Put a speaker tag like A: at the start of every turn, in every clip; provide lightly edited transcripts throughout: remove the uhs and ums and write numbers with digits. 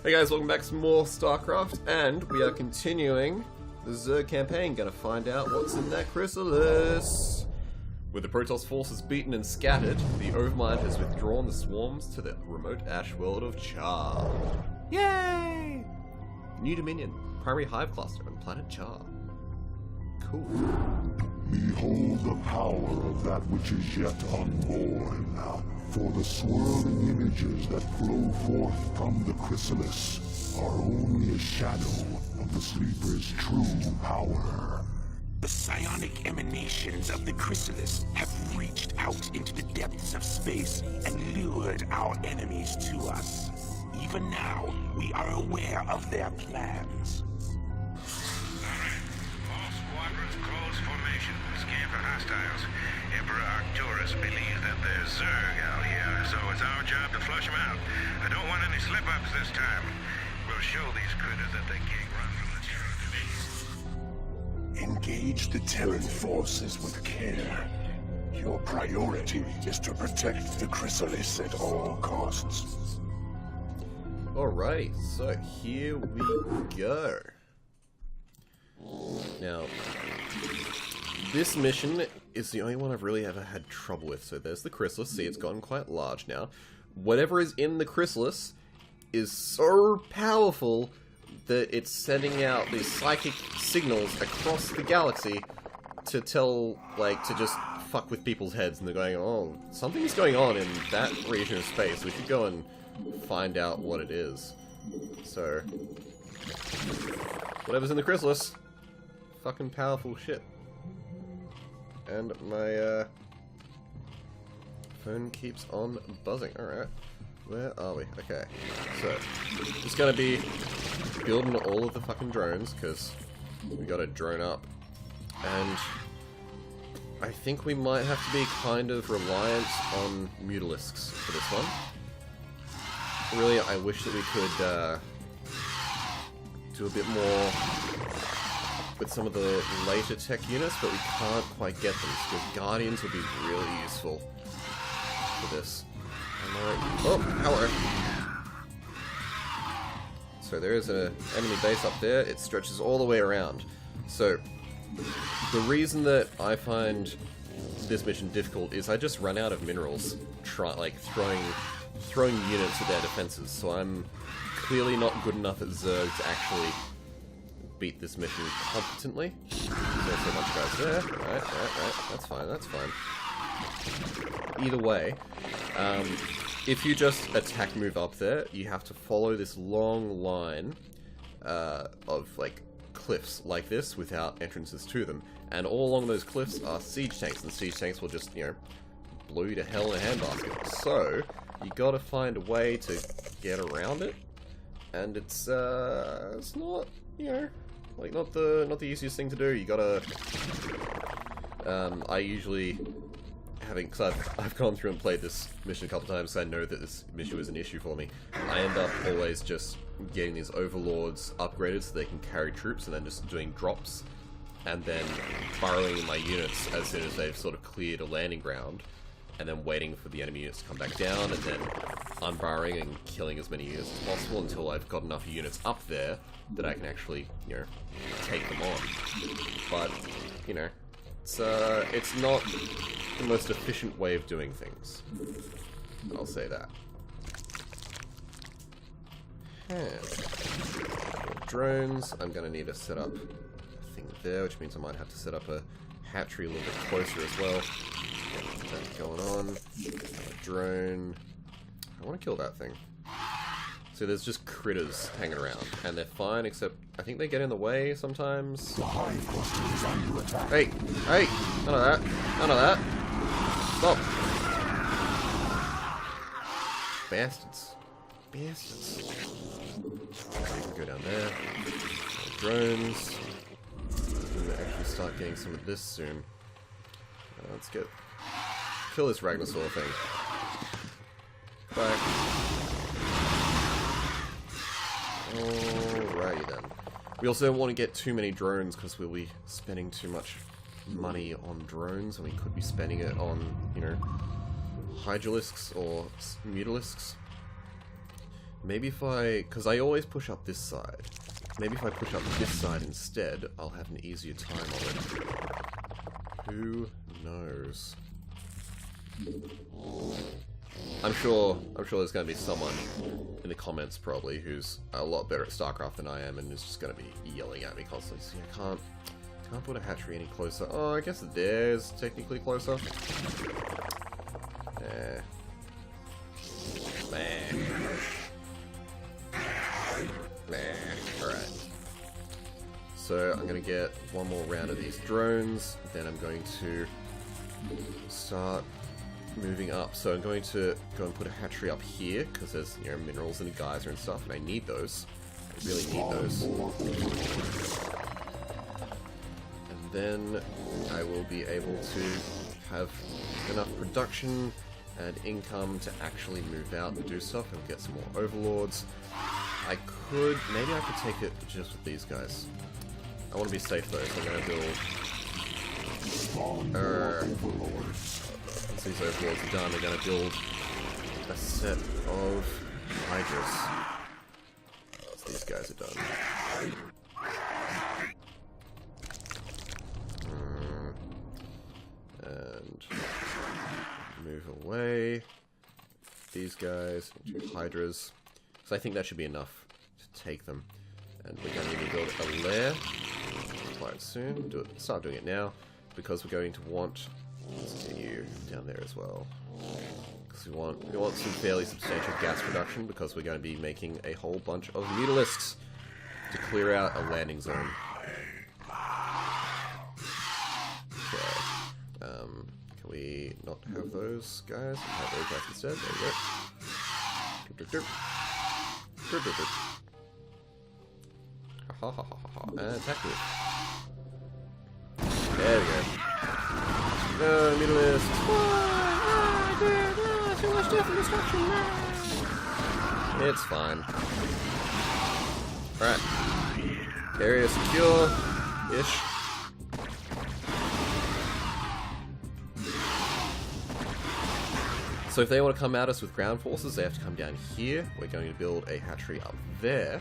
A: Hey guys, welcome back to some more StarCraft, and we are continuing the Zerg campaign. Gonna find out what's in that chrysalis. With the Protoss forces beaten and scattered, the Overmind has withdrawn the swarms to the remote ash world of Char. Yay! New Dominion, primary hive cluster on planet Char. Cool.
B: Behold the power of that which is yet unborn. For the swirling images that flow forth from the chrysalis are only a shadow of the sleeper's true power.
C: The psionic emanations of the chrysalis have reached out into the depths of space and lured our enemies to us. Even now, we are aware of their plans.
D: All squadrons close formation. Scan for hostiles. Emperor Arcturus believes that there's Zerg out here, so it's our job to flush them out. I don't want any slip-ups this time. We'll show these critters that they can't run from the Terran.
B: Engage the Terran forces with care. Your priority is to protect the chrysalis at all costs.
A: Alright, so here we go. Now, this mission is the only one I've really ever had trouble with. So there's the chrysalis. See, it's gotten quite large now. Whatever is in the chrysalis is so powerful that it's sending out these psychic signals across the galaxy to tell, like, to just fuck with people's heads. And they're going, oh, something's going on in that region of space. We should go and find out what it is. So, whatever's in the chrysalis, fucking powerful shit. And my phone keeps on buzzing. Alright. Where are we? Okay. So, just gonna be building all of the fucking drones, because we got a drone up. And I think we might have to be kind of reliant on mutalisks for this one. Really, I wish that we could do a bit more with some of the later tech units, but we can't quite get them, because Guardians would be really useful for this. Oh, hello! So there is an enemy base up there. It stretches all the way around. So, the reason that I find this mission difficult is I just run out of minerals throwing units at their defenses, so I'm clearly not good enough at Zerg to actually beat this mission competently. There's a bunch of guys there. Right. That's fine, that's fine. Either way, if you just attack move up there, you have to follow this long line of, like, cliffs like this without entrances to them. And all along those cliffs are siege tanks, and siege tanks will just, you know, blow you to hell in a handbasket. So, you gotta find a way to get around it. And it's not, you know, like, not the easiest thing to do. You gotta, I usually, because I've gone through and played this mission a couple times, so I know that this mission was an issue for me. I end up always just getting these overlords upgraded so they can carry troops, and then just doing drops, and then burrowing my units as soon as they've sort of cleared a landing ground, and then waiting for the enemy units to come back down, and then unbarring and killing as many units as possible until I've got enough units up there that I can actually, you know, take them on. But, you know, it's not the most efficient way of doing things. I'll say that. Drones, I'm going to need to set up a thing there, which means I might have to set up a hatchery a little bit closer as well. That's going on. A drone. I want to kill that thing. So there's just critters hanging around, and they're fine, except I think they get in the way sometimes. Hey! Hey! None of that! None of that! Stop! Bastards. Bastards. You can go down there. Drones. I'm gonna actually start getting some of this soon. Let's get... kill this Ragnasaur thing. Bye. Alrighty then. We also don't want to get too many drones because we'll be spending too much money on drones, and we could be spending it on, you know, hydralisks or mutalisks. Maybe if because I always push up this side. Maybe if I push up this side instead, I'll have an easier time on it. Who knows? I'm sure there's going to be someone in the comments probably who's a lot better at StarCraft than I am and is just going to be yelling at me constantly. See, I can't put a hatchery any closer. Oh, I guess there's technically closer. Alright. So I'm going to get one more round of these drones, then I'm going to start moving up. So I'm going to go and put a hatchery up here, because there's, you know, minerals and a geyser and stuff, and I need those. I really need those. And then I will be able to have enough production and income to actually move out and do stuff and get some more overlords. Maybe I could take it just with these guys. I want to be safe though, so I'm going to build... once these overlords are done, we're going to build a set of hydras. Once these guys are done. And move away. These guys, into hydras. So I think that should be enough to take them. And we're going to need to build a lair quite soon. Start doing it now, because we're going to want you down there as well. Because we want some fairly substantial gas production, because we're going to be making a whole bunch of mutalisks to clear out a landing zone. Okay. Can we not have those guys? Have those guys instead. There we go. Ha ha ha ha. And attack me. There we go. No, mutalisks. Too much death and destruction. It's fine. Alright. Area secure-ish. So if they want to come at us with ground forces, they have to come down here. We're going to build a hatchery up there.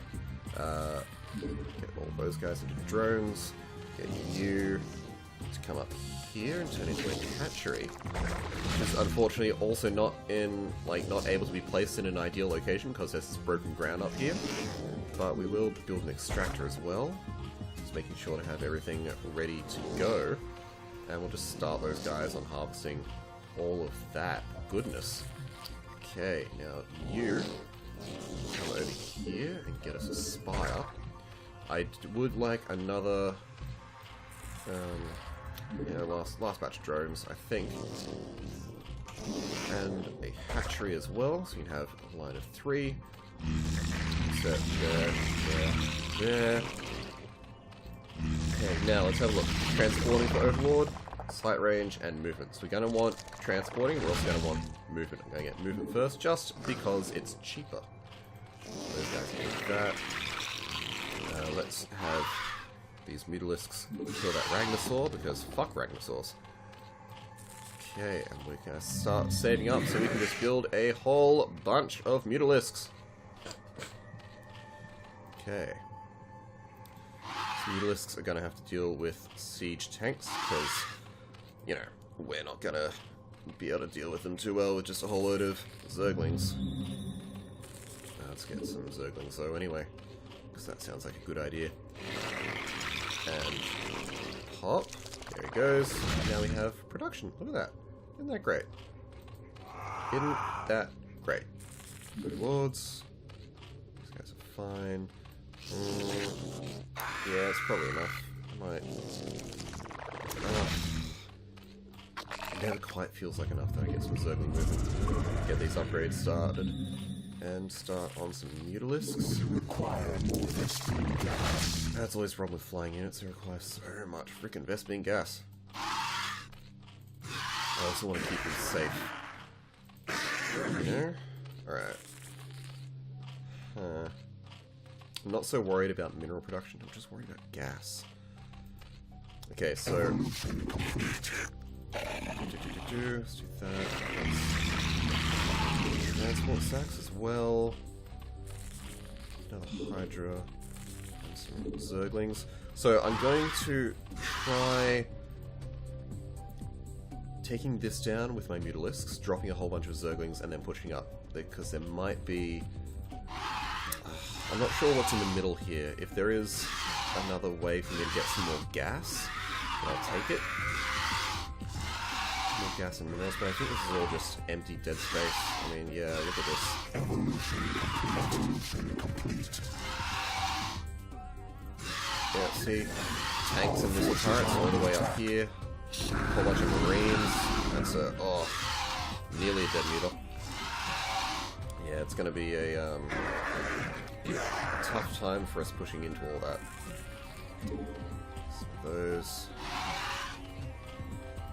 A: Get all those guys into drones. Get you to come up here and turn into a hatchery. Which is unfortunately also not able to be placed in an ideal location because there's this broken ground up here. But we will build an extractor as well. Just making sure to have everything ready to go. And we'll just start those guys on harvesting all of that goodness. Okay, now you come over here and get us a spire. I would like another, last batch of drones, I think, and a hatchery as well, so you can have a line of 3. Set there. Okay, now let's have a look. Transporting for Overlord. Sight range and movement. So we're going to want transporting, we're also going to want movement. I'm going to get movement first, just because it's cheaper. Those guys can do that. Let's have these mutalisks kill that Ragnasaur, because fuck Ragnasaurs. Okay, and we're going to start saving up so we can just build a whole bunch of mutalisks. Okay. So mutalisks are going to have to deal with siege tanks, because you know, we're not gonna be able to deal with them too well with just a whole load of Zerglings. Let's get some Zerglings though anyway, because that sounds like a good idea. And pop, there he goes. Now we have production. Look at that. Isn't that great? Isn't that great? Good lords. These guys are fine. Yeah, it's probably enough. I might... It never quite feels like enough that I get some Zergling movement. Get these upgrades started. And start on some mutalisks. That's always the problem with flying units. They require so much freaking Vespene gas. I also want to keep them safe. You know? Alright. I'm not so worried about mineral production, I'm just worried about gas. Okay, so... Let's do that. Let's transport sacks as well. Another Hydra and some Zerglings. So I'm going to try taking this down with my Mutalisks, dropping a whole bunch of Zerglings, and then pushing up. Because there might be... I'm not sure what's in the middle here. If there is another way for me to get some more gas, then I'll take it. More gas and minerals, but I think this is all just empty dead space. I mean, yeah, look at this.
B: Evolution complete.
A: Yeah, see? Tanks and missile turrets all the way up here. A whole bunch of Marines. That's a... oh, nearly a dead mutal. Yeah, it's gonna be a tough time for us pushing into all that. So those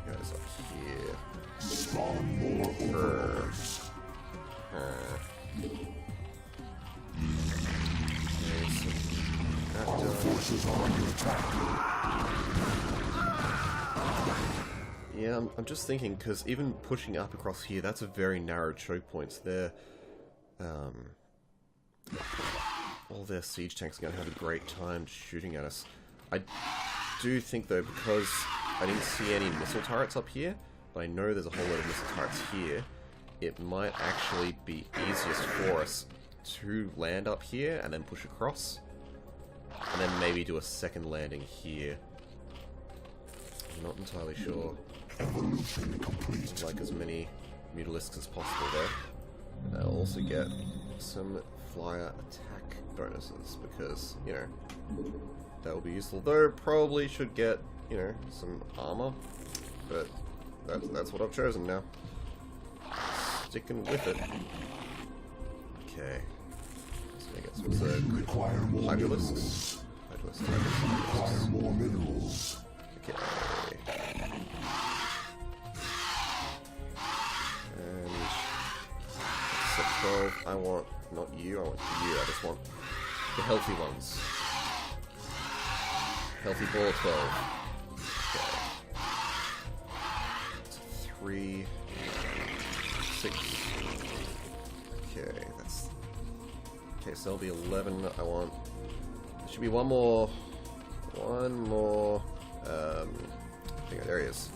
A: guys up here.
B: Spawn more overlords.
A: Okay, so that
B: Our
A: done.
B: forces are under attack.
A: Yeah, I'm just thinking, because even pushing up across here, that's a very narrow choke points there. All their siege tanks are going to have a great time shooting at us. I do think, though, because I didn't see any missile turrets up here, but I know there's a whole lot of missile turrets here, it might actually be easiest for us to land up here and then push across, and then maybe do a second landing here. I'm not entirely sure.
B: Evolution complete.
A: I'd like as many Mutalisks as possible, though. And I'll also get some flyer attack bonuses, because, you know, that will be useful. Though, probably should get, you know, some armor, but that's what I've chosen now. Sticking with it. Okay. Just gonna get some Zerg.
B: Require more
A: Hydralisks.
B: minerals.
A: Hydralisks.
B: Require more minerals.
A: Okay. And set 12. I want not you, I want you. I just want the healthy ones. Healthy ball 12. Okay. It's 3, 6. Okay, that's okay. So there'll be 11. I want. There should be one more. There he is.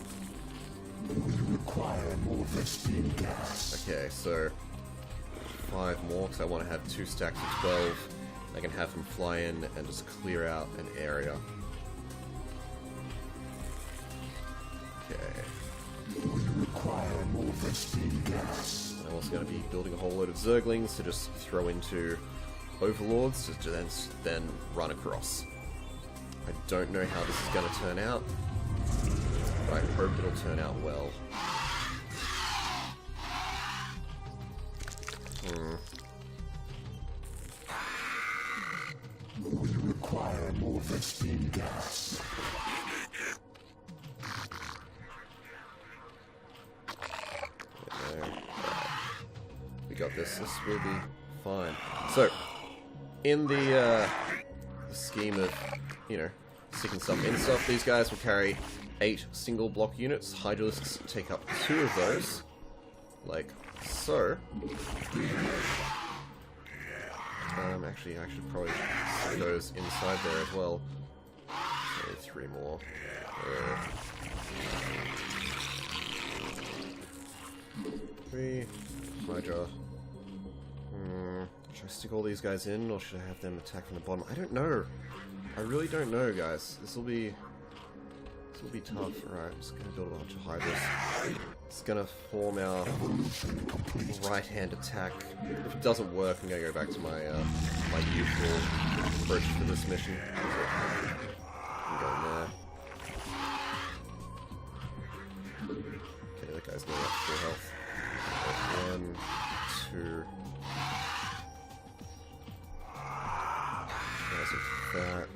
B: We require more Vespene gas.
A: Okay, so 5 more, because I want to have 2 stacks of 12. I can have them fly in and just clear out an area. Okay.
B: We require more Vespene gas.
A: I'm also going to be building a whole load of Zerglings to just throw into Overlords to then run across. I don't know how this is going to turn out, but I hope it'll turn out well.
B: We require more Vespene gas.
A: There. Right. We got this. This will be fine. So, in the scheme of, you know, sticking stuff in stuff, these guys will carry 8 single block units. Hydralisks take up 2 of those, like so. Actually, I should probably see those inside there as well. Only 3 more. 3 Hydra. Should I stick all these guys in, or should I have them attack from the bottom? I don't know. I really don't know, guys. This will be tough. Alright, I'm just gonna build a bunch of Hydras. It's gonna form our right-hand attack. If it doesn't work, I'm gonna go back to my my usual approach for this mission. I'm going there. Okay, that guy's going up full health. 1, 2. That.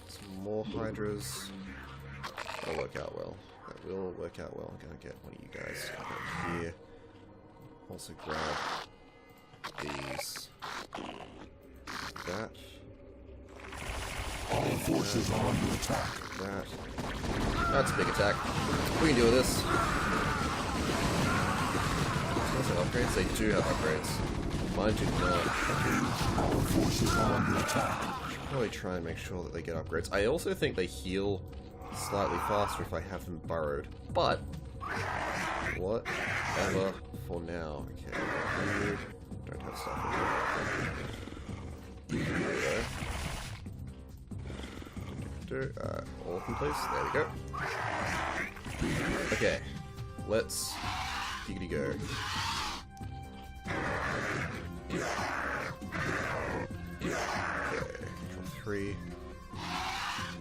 A: Some more Hydras. That'll work out well. That will work out well. I'm gonna get one of you guys over here. Also grab these. That.
B: All forces are under attack.
A: That. That's a big attack. We can deal with this. Does it have upgrades? They do have upgrades. Mine do not.
B: Our forces are under attack.
A: Probably try and make sure that they get upgrades. I also think they heal slightly faster if I have them burrowed. But whatever for now. Okay, weird. Don't have stuff in here. There we go. All in place. There we go. Okay, let's giggity go. Okay, control 3.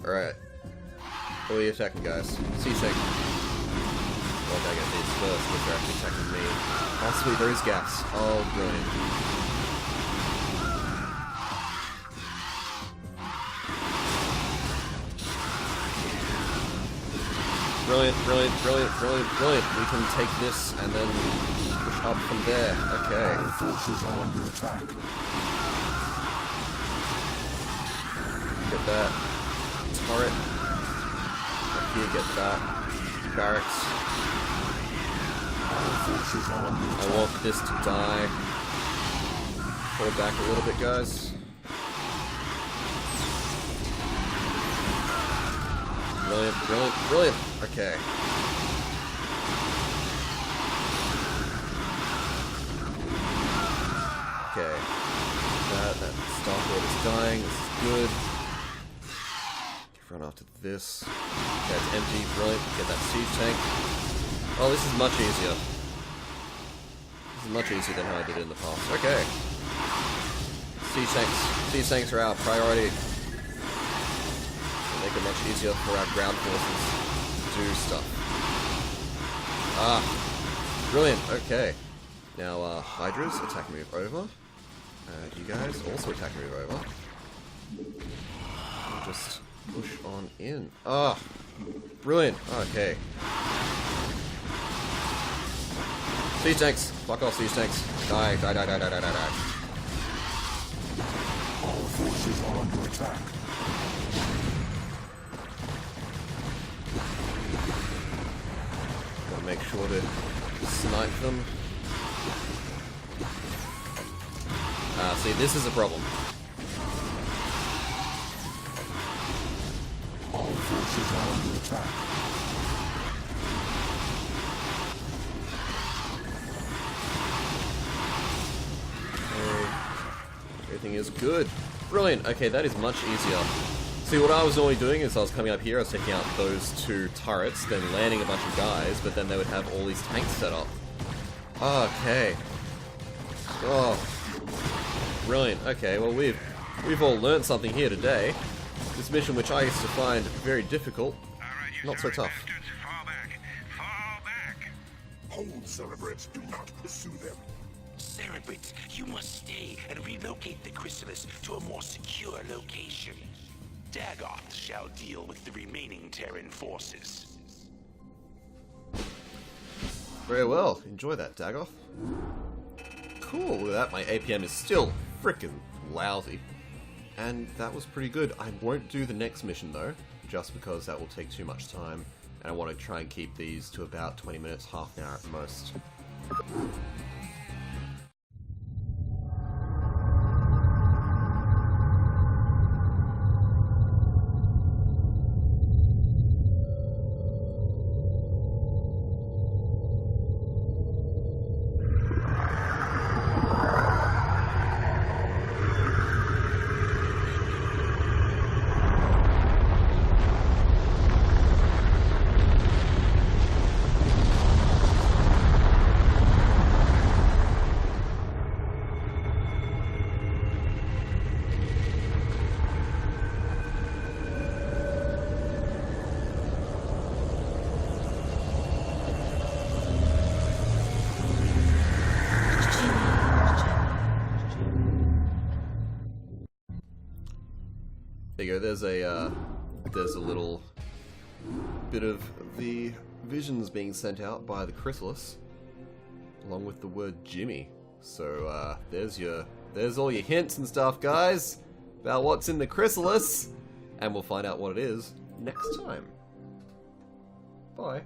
A: Alright. What are you attacking, guys? C-Sec. Well, I get these first, but they're actually attacking me. Oh, sweet, there is gas. Oh, brilliant. Brilliant, brilliant, brilliant, brilliant, brilliant. We can take this and then push up from there. Okay.
B: Our forces are under attack.
A: Get that turret. Up here, get that. Barracks.
B: Our forces are under attack.
A: I want this to die. Pull back a little bit, guys. Brilliant, brilliant, brilliant. Okay. Okay. That Starford is dying. This is good. Run after this. Okay, it's empty. Brilliant. Get that siege tank. Oh, this is much easier. This is much easier than how I did it in the past. Okay. Siege tanks. Siege tanks are our priority. Make it much easier for our ground forces to do stuff. Ah, brilliant. Okay. Now, Hydras, attack move over. You guys also attack move over. We'll just push on in. Ah, brilliant. Okay. Siege tanks. Fuck off, siege tanks. Die, die, die, die, die, die, die, die.
B: Our forces are under attack.
A: Make sure to snipe them. See, this is a problem.
B: Our forces are under attack.
A: Okay. Everything is good. Brilliant. Okay, that is much easier. See, what I was only doing is I was coming up here, I was taking out those 2 turrets, then landing a bunch of guys, but then they would have all these tanks set up. Okay. Oh. Brilliant. Okay, well we've all learned something here today. This mission, which I used to find very difficult, not so tough.
D: Fall back. Fall back.
C: Hold, Cerebrates. Do not pursue them. Cerebrates, you must stay and relocate the chrysalis to a more secure location. Dagoth shall deal with the remaining Terran forces.
A: Very well. Enjoy that, Dagoth. Cool. Look at that. My APM is still frickin' lousy. And that was pretty good. I won't do the next mission, though, just because that will take too much time. And I want to try and keep these to about 20 minutes, half an hour at most. There you go, there's a little bit of the visions being sent out by the chrysalis, along with the word Jimmy. So, there's all your hints and stuff, guys, about what's in the chrysalis, and we'll find out what it is next time. Bye.